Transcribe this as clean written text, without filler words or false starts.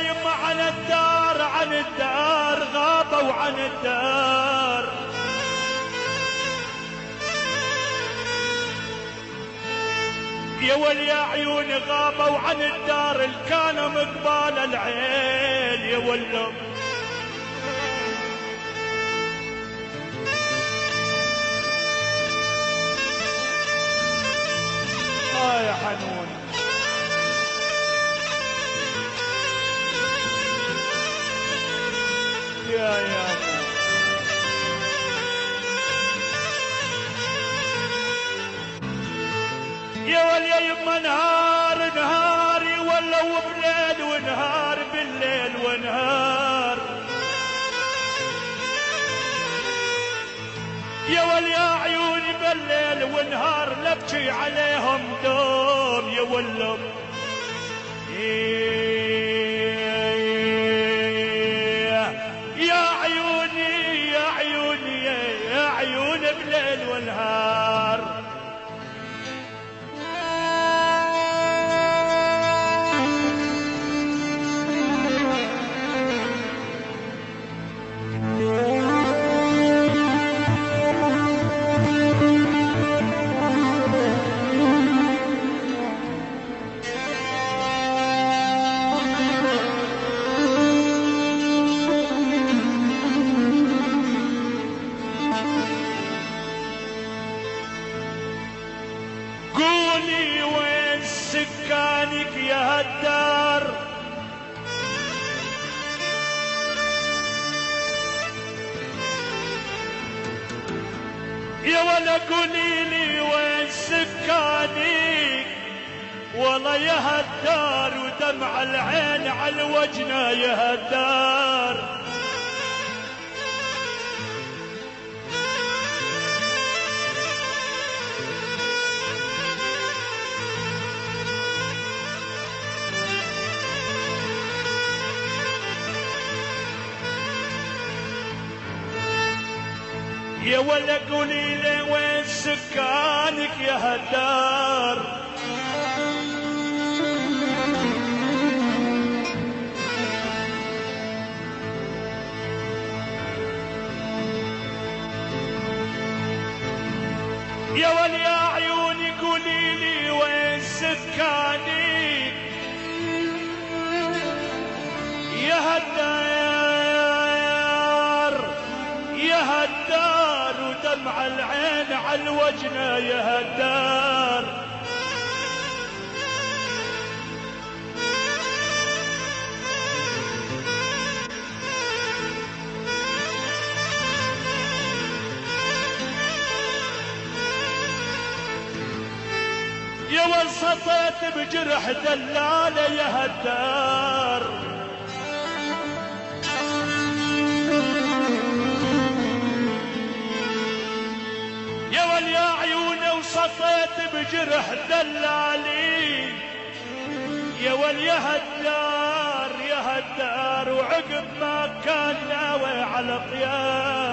يما عن الدار عن الدار غابوا عن الدار. يا ولي يا عيوني غابوا عن الدار اللي كانوا مقبال العين يا ولو. يا حنون يا ولي يما نهار نهاري ولو بليل ونهار بالليل ونهار. يا ولي يا عيوني بالليل ونهار لبكي عليهم دوم يا ولو. يا عيوني يا عيوني يا عيوني بليل ونهار. قولي وين سكانك يا هالدار؟ يا ولا قولي لي وين سكانك؟ والله يا هالدار ودمع العين على وجنا يا هالدار. يا ولا قولي لي وين سكانك يا هالدار؟ يا ولي يا عيوني قولي لي وين سكانك يا هالدار يا هالدار ودمع العين على وجنا يا هالدار. يا وسطيت بجرح دلالة يا هالدار. يا ولي يا عيوني وسطيت بجرح دلالي. يا ولي يا هالدار يا هالدار وعقب ما كان ناوي على طيار.